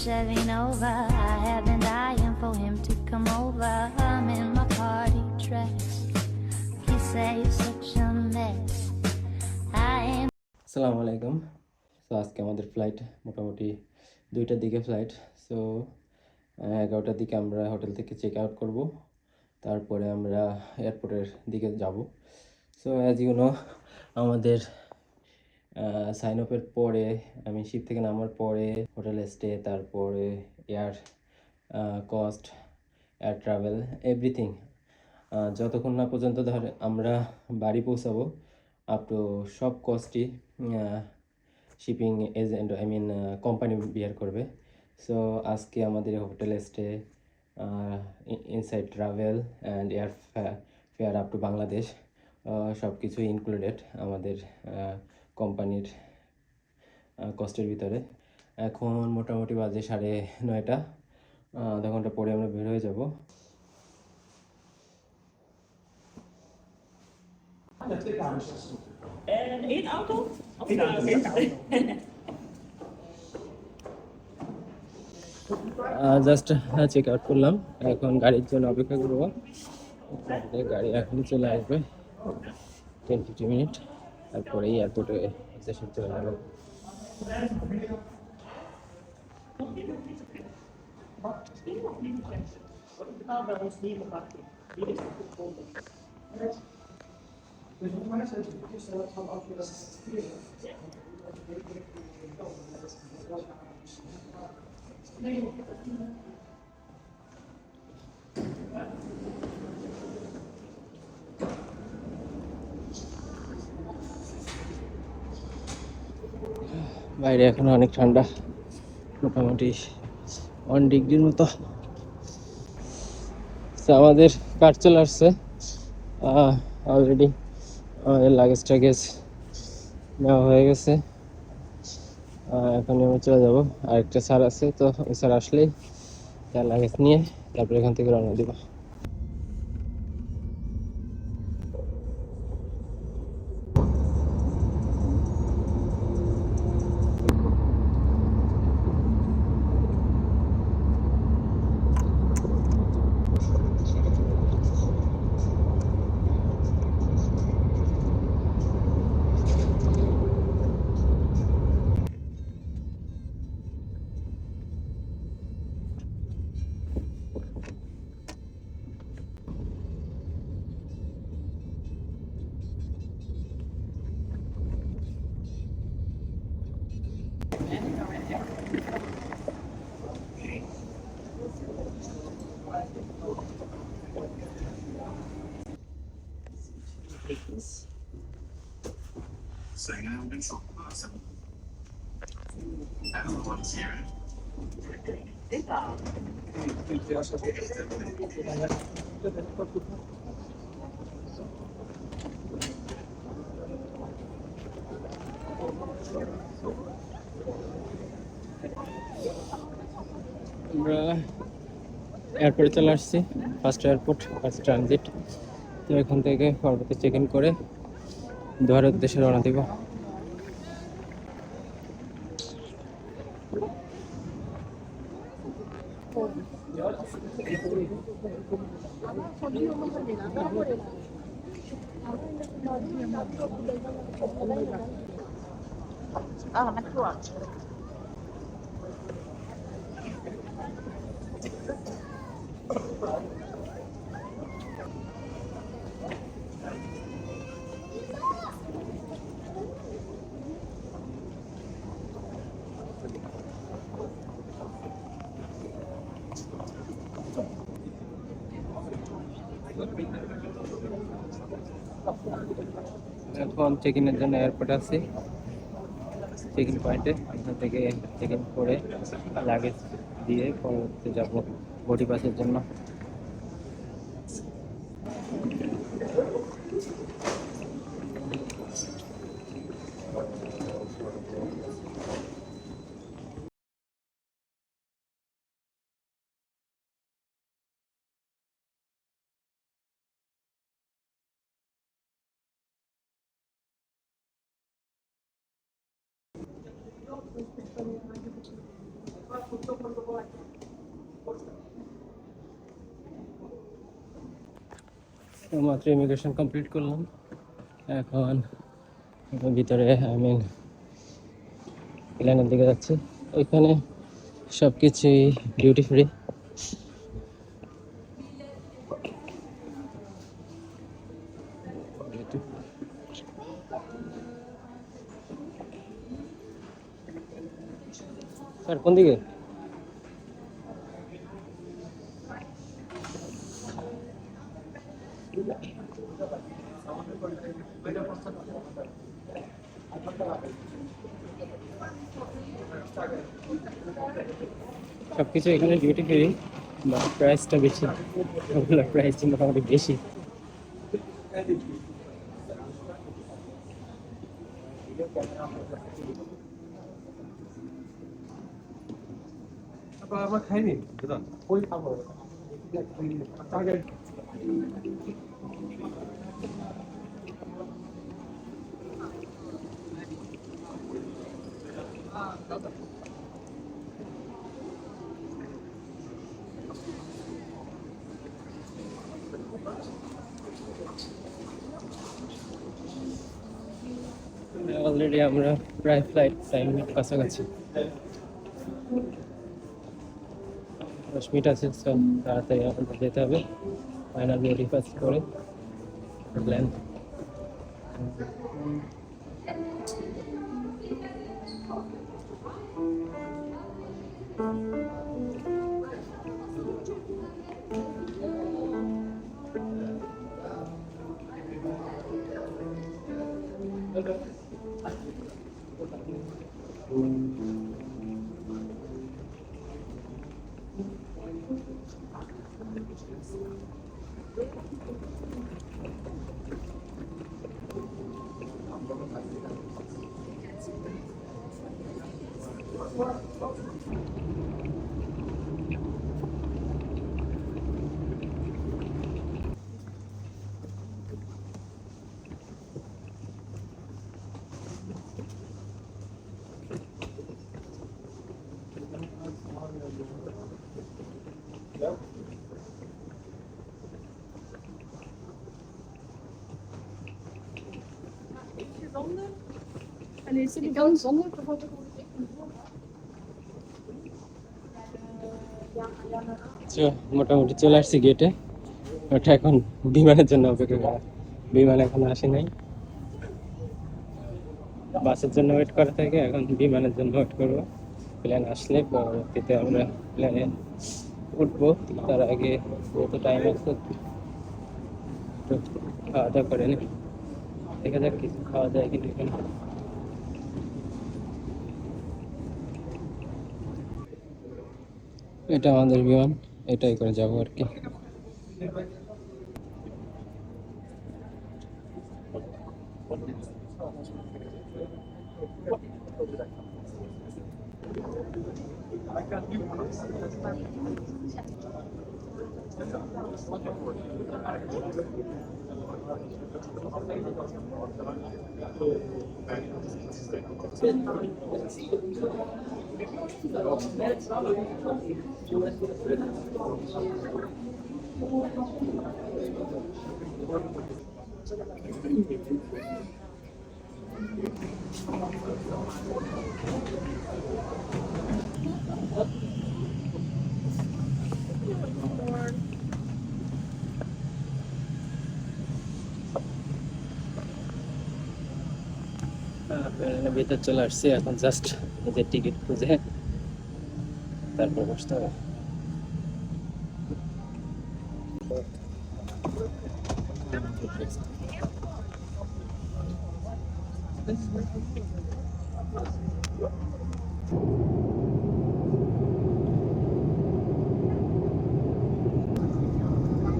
Chevy Nova. I have been dying for him to come over. I'm in my party dress. Please say you're such a mess. I ain't. আসসালামু আলাইকুম। So আজকে আমাদের flight মোটামুটি 2টার দিকে flight. So 11টার দিকে আমরা hotel থেকে check out করব, তারপরে আমরা এয়ারপোর্টের দিকে যাব। সো অ্যাজ ইউ নো, আমাদের সাইন আপের পরে, আমি শিপ থেকে নামার পরে হোটেলে স্টে, তারপরে air cost, air travel, everything, যতক্ষণ না পর্যন্ত ধরে আমরা বাড়ি পৌঁছাবো, আপ টু সব কস্টই শিপিং এজেন্ট, কোম্পানি বিয়ার করবে। সো আজকে আমাদের হোটেলে stay, inside travel and air fair up to Bangladesh, সব কিছুই ইনক্লুডেড আমাদের কোম্পানির কস্টের ভিতরে। এখন মোটামুটি বাজে 9:30, আধা ঘন্টা পরে আমরা বের হয়ে যাব। Eén auto? Just check out করলাম, এখন গাড়ির জন্য অপেক্ষা করবো। গাড়ি এখনই চলে আসবে 10-15 মিনিট, তারপরে এয়ারপোর্টে স্টেশন চলে যাবে। বাইরে এখন অনেক ঠান্ডা, মোটামুটি 1 ডিগ্রির মতো। আমাদের কার চলে আসছে অলরেডি, আমাদের লাগেজ টাগেজ নেওয়া হয়ে গেছে। এখন আমি চলে যাবো, আরেকটা স্যার আছে, তো ওই স্যার আসলেই তার লাগেজ নিয়ে তারপরে এখান থেকে রওনা দিব। আমরা এয়ারপোর্টে চলে আসছি, ফার্স্ট এয়ারপোর্ট, ফার্স্ট ট্রানজিট। তো এখান থেকে পরবর্তী চেক ইন করে দোহার উদ্দেশ্যে রওনা দিব। এখন চেক ইনের জন্য এয়ারপোর্টে আছি, চেক ইন পয়েন্টে। এখান থেকে চেক ইন করে লাগেজ দিয়ে পরবর্তীতে যাবো বডি পাসের জন্য। মাত্র ইমিগ্রেশন কমপ্লিট করলাম, এখন ভিতরে প্ল্যানের দিকে যাচ্ছি। ওইখানে সব কিছুই ডিউটি ফ্রি। স্যার কোন দিকে? সবকিছু এখানে ডিউটি ফ্রি, বাট প্রাইসটা বেশি। ওগুলোর প্রাইস মোটামুটি বেশি। আমার খাইনি ওই খাবো অলরেডি আমরা প্রায় ফ্লাইট টাইম কাছাকাছি, 10 মিনিট আছে। সব তাড়াতাড়ি আমাদের যেতে হবে। ফাইনাল বডি পাস করে প্ল্যান। মোটামুটি চলে আসছি গেটে। ওটা এখন বিমানের জন্য অপেক্ষা করা, বিমান এখন আসে নাই। বাসের জন্য ওয়েট করা থাকে, এখন বিমানের জন্য ওয়েট করবো। প্ল্যান আসলে পরবর্তীতে আমরা প্ল্যানে উঠবো। তার আগে যেহেতু টাইম আছে, খাওয়া দাওয়া করে নি, দেখা যাক কিছু খাওয়া যায় কিন্তু এখানে। এটা আমাদের বিমান, এটাই করে যাবো আর কি। ভিতর চলে আসছি, এখন জাস্ট নিজের টিকিট খুঁজে তারপর বসতে হবে।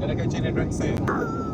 Gonna go gin and drink soon.